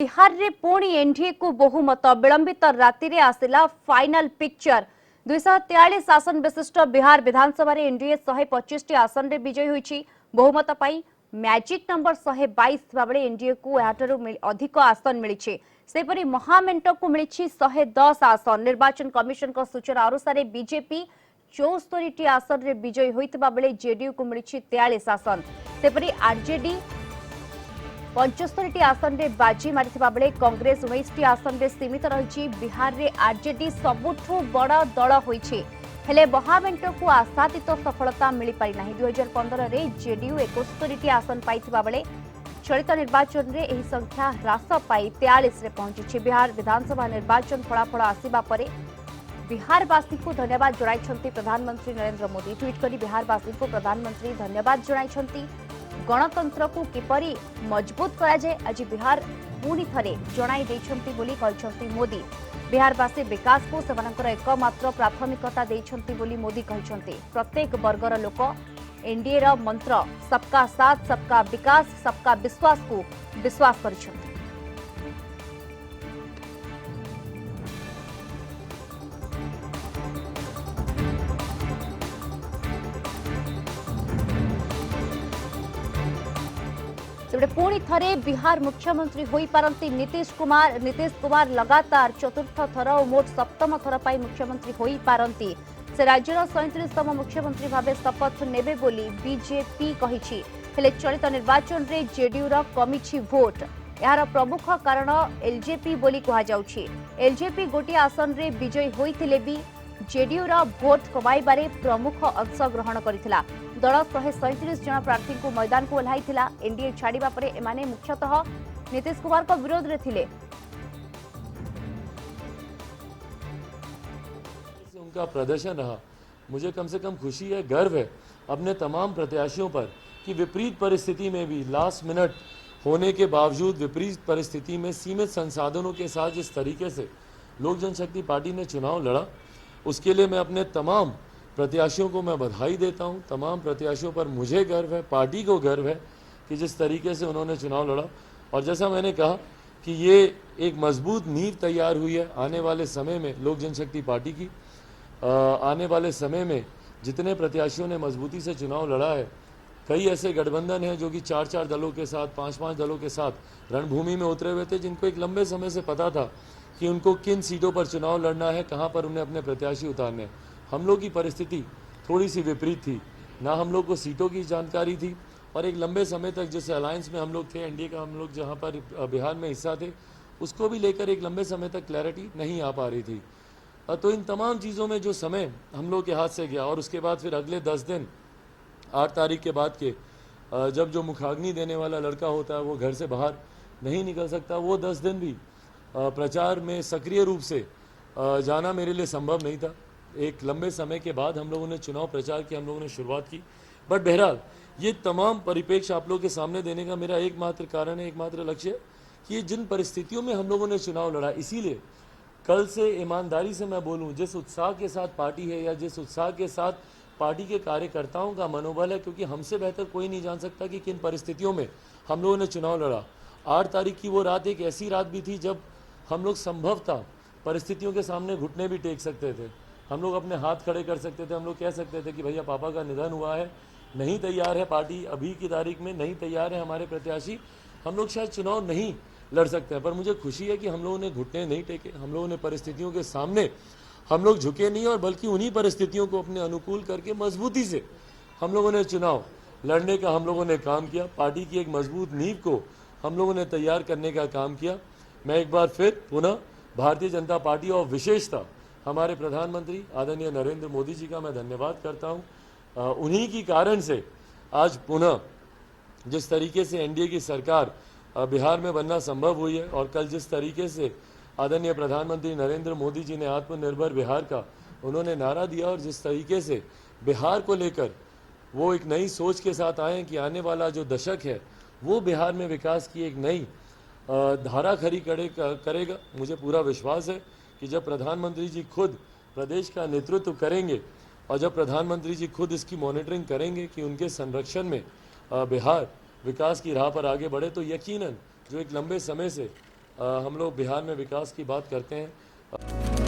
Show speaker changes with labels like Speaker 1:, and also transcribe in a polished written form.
Speaker 1: बिहार रे पुणी एनडीए को बहुमत विलंबित राति रे आसिला फाइनल पिक्चर 243 आसन विशिष्ट बिहार विधानसभा रे एनडीए 125 टी आसन रे विजयी होईची। बहुमत पाई मैजिक नंबर 122 भाबळे एनडीए को याठरो अधिक आसन मिलिछि। सेपरि महामेंट को मिलिछि 110 आसन। निर्वाचन कमिशन को सूचना अनुसार बीजेपी 74 टी आसन रे विजयी होइतबा बेले जेडीयू को मिलिछि 43 आसन। सेपरि आरजेडी 75 टी आसन रे बाजी मारिथिबा बेले कांग्रेस 19 टी आसन रे सीमित रहिछि। बिहार रे आरजेडी सबुठु बड़ दल होइछि हेले महामेंट को आशातीत सफलता मिली पारि नाही। 2015 रे जेडीयू 71 टी आसन पाइथिबा बेले चलित निर्वाचन रे एही संख्या ह्रास पाई 43 रे पहुंची। बिहार विधानसभा निर्वाचन फलाफल आसिबा परे बिहारवासी को धन्यवाद जणाइछंती प्रधानमंत्री नरेंद्र मोदी। ट्वीट करी बिहारवासी को प्रधानमंत्री धन्यवाद जणाइछंती। गणतंत्र को किपरि मजबूत करा जाए आज बिहार पुणी थरे जणाई दैछंती बोली कहछंती मोदी। बिहारवासी विकास को सेमानकर एकमात्र प्राथमिकता दैछंती बोली मोदी कहछंती। प्रत्येक वर्गर लोक एनडीए रा मंत्र सबका साथ सबका विकास सबका विश्वास को विश्वास करिछंती। तेबे पुणी थरे बिहार मुख्यमंत्री होई पारंती नीतीश कुमार लगातार चतुर्थ थर और मोट सप्तम थर पाई मुख्यमंत्री होई पारंती। से राज्यर 37तम मुख्यमंत्री भावे शपथ नेबे बोली बीजेपी कहिछि। हेले चलित निर्वाचन रे जेडीयू रा कमिछि भोट। यार प्रमुख कारण एलजेपी बोली कहा जाउछि। एलजेपी गोटी आसन रे विजयी होइथिले भी जेडीयू रा भोट कमाइबारे प्रमुख अंश ग्रहण करिथिला। दल 137 जन प्रार्थी को मैदान को ओह्लाइथिला। एनडीए छाड़िबा परे एमाने मुख्यतः नीतीश कुमार को विरोध रे थिले।
Speaker 2: उनका प्रदर्शन रहा, मुझे कम से कम खुशी है, गर्व है अपने तमाम प्रत्याशियों पर कि विपरीत परिस्थिति में भी लास्ट मिनट होने के बावजूद विपरीत परिस्थिति में सीमित संसाधनों के साथ जिस तरीके से लोक जनशक्ति पार्टी ने चुनाव लड़ा, उसके लिए मैं अपने तमाम प्रत्याशियों को मैं बधाई देता हूं। तमाम प्रत्याशियों पर मुझे गर्व है, पार्टी को गर्व है कि जिस तरीके से उन्होंने चुनाव लड़ा। और जैसा मैंने कहा कि ये एक मजबूत नींव तैयार हुई है आने वाले समय में लोक जनशक्ति पार्टी की। आने वाले समय में जितने प्रत्याशियों ने मजबूती से चुनाव लड़ा है, कई ऐसे गठबंधन हैं जो कि 4-4 दलों के साथ 5-5 दलों के साथ रणभूमि में उतरे हुए थे, जिनको एक लंबे समय से पता था कि उनको किन सीटों पर चुनाव लड़ना है, कहां पर उन्हें अपने प्रत्याशी उतारने हैं। हम लोग की परिस्थिति थोड़ी सी विपरीत थी, ना हम लोग को सीटों की जानकारी थी और एक लंबे समय तक जिस अलायंस में हम लोग थे, एनडीए का हम लोग जहां पर बिहार में हिस्सा थे, उसको भी लेकर एक लंबे समय तक क्लैरिटी नहीं आ पा रही थी। तो इन तमाम चीज़ों में जो समय हम लोग के हाथ से गया और उसके बाद फिर अगले 10 दिन 8 तारीख के बाद के जब जो मुखाग्नि देने वाला लड़का होता है वो घर से बाहर नहीं निकल सकता, वो 10 दिन भी प्रचार में सक्रिय रूप से जाना मेरे लिए संभव नहीं था। एक लंबे समय के बाद हम लोगों ने चुनाव प्रचार की, हम लोगों ने शुरुआत की। बट बहरहाल ये तमाम परिप्रेक्ष्य आप लोगों के सामने देने का मेरा एकमात्र कारण है, एकमात्र लक्ष्य है कि ये जिन परिस्थितियों में हम लोगों ने चुनाव लड़ा, इसीलिए कल से ईमानदारी से मैं बोलूं, जिस उत्साह के साथ पार्टी है या जिस उत्साह के साथ पार्टी के कार्यकर्ताओं का मनोबल है, क्योंकि हमसे बेहतर कोई नहीं जान सकता कि किन परिस्थितियों में हम लोगों ने चुनाव लड़ा। 8 तारीख की वो रात एक ऐसी रात भी थी जब हम लोग संभवतः परिस्थितियों के सामने घुटने भी टेक सकते थे, हम लोग अपने हाथ खड़े कर सकते थे, हम लोग कह सकते थे कि भैया पापा का निधन हुआ है, नहीं तैयार है पार्टी, अभी की तारीख में नहीं तैयार है हमारे प्रत्याशी, हम लोग शायद चुनाव नहीं लड़ सकते हैं। पर मुझे खुशी है कि हम लोगों ने घुटने नहीं टेके, हम लोगों ने परिस्थितियों के सामने हम लोग झुके नहीं और बल्कि उन्हीं परिस्थितियों को अपने अनुकूल करके मजबूती से हम लोगों ने चुनाव लड़ने का हम लोगों ने काम किया। पार्टी की एक मजबूत नींव को हम लोगों ने तैयार करने का काम किया। मैं एक बार फिर पुनः भारतीय जनता पार्टी और विशेषतः हमारे प्रधानमंत्री आदरणीय नरेंद्र मोदी जी का मैं धन्यवाद करता हूं। उन्हीं की कारण से आज पुनः जिस तरीके से एनडीए की सरकार बिहार में बनना संभव हुई है और कल जिस तरीके से आदरणीय प्रधानमंत्री नरेंद्र मोदी जी ने आत्मनिर्भर बिहार का उन्होंने नारा दिया और जिस तरीके से बिहार को लेकर वो एक नई सोच के साथ आए कि आने वाला जो दशक है वो बिहार में विकास की एक नई धारा खड़ी करेगा। मुझे पूरा विश्वास है कि जब प्रधानमंत्री जी खुद प्रदेश का नेतृत्व करेंगे और जब प्रधानमंत्री जी खुद इसकी मॉनिटरिंग करेंगे कि उनके संरक्षण में बिहार विकास की राह पर आगे बढ़े, तो यकीनन जो एक लंबे समय से हम लोग बिहार में विकास की बात करते हैं।